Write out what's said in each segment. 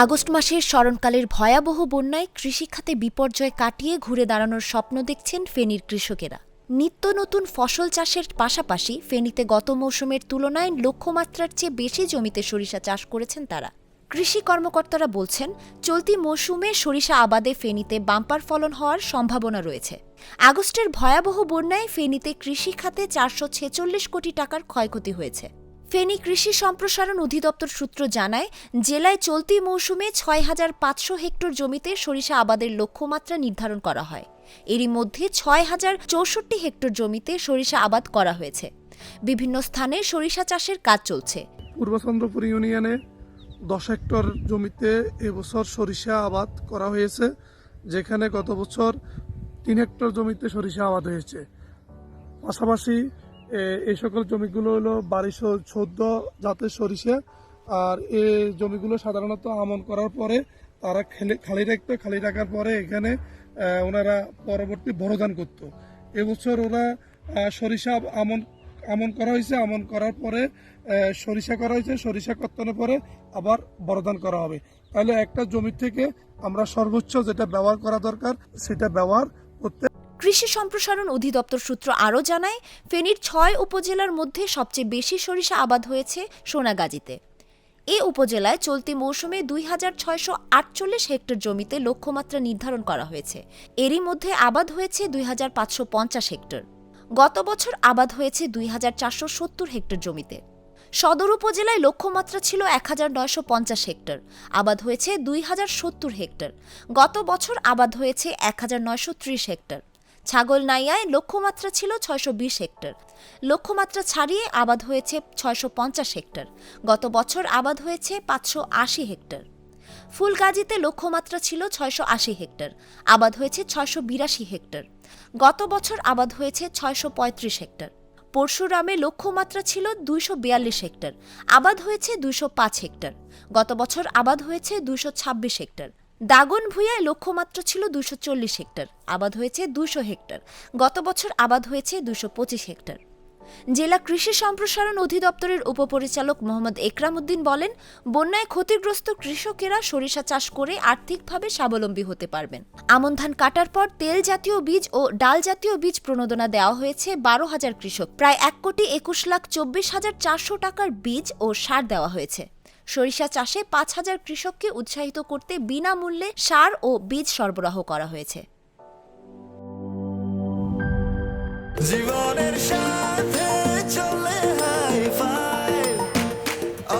August মাসের স্মরণকালের ভয়াবহ বন্যায় কৃষিখাতে বিপর্যয় কাটিয়ে ঘুরে দাঁড়ানোর স্বপ্ন দেখছেন ফেনীর কৃষকেরা। নিত্য নতুন ফসল চাষের পাশাপাশি ফেনীতে গত মৌসুমের তুলনায় লক্ষ্যমাত্রার চেয়ে বেশি জমিতে সরিষা চাষ করেছেন তারা। কৃষি কর্মকর্তারা বলছেন, চলতি মৌসুমে সরিষা আবাদে ফেনীতে বাম্পার ফলন হওয়ার সম্ভাবনা রয়েছে। আগস্টের ভয়াবহ বন্যায় ফেনীতে কৃষি খাতে 446 কোটি টাকার ক্ষয়ক্ষতি হয়েছে। ফেনী কৃষি সম্প্রসারণ অধিদপ্তর সূত্র জানায়, জেলায় চলতি মৌসুমে 6,500 হেক্টর জমিতে সরিষা আবাদের লক্ষ্যমাত্রা নির্ধারণ করা হয়। এরই মধ্যে 6,064 হেক্টর জমিতে সরিষা আবাদ করা হয়েছে। বিভিন্ন স্থানে সরিষা চাষের কাজ চলছে। পূর্ব চন্দ্রপুর ইউনিয়নে 10 হেক্টর জমিতে এবছর সরিষা আবাদ করা হয়েছে, যেখানে গত বছর 3 হেক্টর জমিতে সরিষা আবাদ হয়েছে। পাশাপাশি এই সকল জমিগুলো হলো 1214 জাতের সরিষা। আর এই জমিগুলো সাধারণত আমন করার পরে তারা খালি রাখতো, খালি রাখার পরে এখানে ওনারা পরবর্তী বড়ধান করতো। এবছর ওরা সরিষা আমন করা হয়েছে, আমন করার পরে সরিষা করা হয়েছে, সরিষা কর্তনের পরে আবার বড়ধান করা হবে। তাহলে একটা জমি থেকে আমরা সর্বোচ্চ যেটা ব্যবহার করা দরকার সেটা ব্যবহার করতে। কৃষি সম্প্রসারণ অধিদপ্তর সূত্র আরও জানায়, ফেনীর 6 উপজেলার মধ্যে সবচেয়ে বেশি সরিষা আবাদ হয়েছে সোনাগাজীতে। এ উপজেলায় চলতি মৌসুমে 2,648 হেক্টর জমিতে লক্ষ্যমাত্রা নির্ধারণ করা হয়েছে। এরই মধ্যে আবাদ হয়েছে 2,550 হেক্টর। গত বছর আবাদ হয়েছে 2,470 হেক্টর জমিতে। সদর উপজেলায় লক্ষ্যমাত্রা ছিল 1,950 হেক্টর, আবাদ হয়েছে 2,070 হেক্টর। গত বছর আবাদ হয়েছে 1,930 হেক্টর। ছাগলনাইয়ায় লক্ষ্যমাত্রা ছিল 620 হেক্টর, লক্ষ্যমাত্রা ছাড়িয়ে আবাদ হয়েছে 650 হেক্টর। গত বছর আবাদ হয়েছে 580 হেক্টর। ফুলগাজীতে লক্ষ্যমাত্রা ছিল 680 হেক্টর, আবাদ হয়েছে 682 হেক্টর। গত বছর আবাদ হয়েছে 635 হেক্টর। পরশুরামে লক্ষ্যমাত্রা ছিল 242 হেক্টর, আবাদ হয়েছে 205 হেক্টর। গত বছর আবাদ হয়েছে 226 হেক্টর। দাগনভূঞায় লক্ষ্যমাত্রা ছিল 240 হেক্টর, আবাদ হয়েছে 200 হেক্টর। গত বছর আবাদ হয়েছে 225 হেক্টর। জেলা কৃষি সম্প্রসারণ অধিদপ্তরের উপপরিচালক মোহাম্মদ একরাম উদ্দিন বলেন, বন্যায় ক্ষতিগ্রস্ত কৃষকেরা সরিষা চাষ করে আর্থিকভাবে স্বাবলম্বী হতে পারবেন। আমন ধান কাটার পর তেল জাতীয় বীজ ও ডাল জাতীয় বীজ প্রণোদনা দেওয়া হয়েছে 12,000 কৃষক। প্রায় 1,21,24,400 টাকার বীজ ও সার দেওয়া হয়েছে। সরিষা চাষে 5,000 কৃষককে উৎসাহিত করতে বিনামূল্যে সার ও বীজ সরবরাহ করা হয়েছে। জীবনের সাথে চলে high five,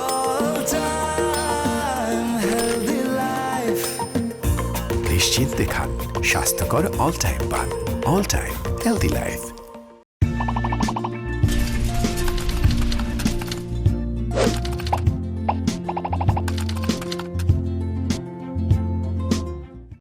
all time healthy life. নিশ্চিন্তে খান, স্বাস্থ্যকর অল টাইম পান। All time healthy life.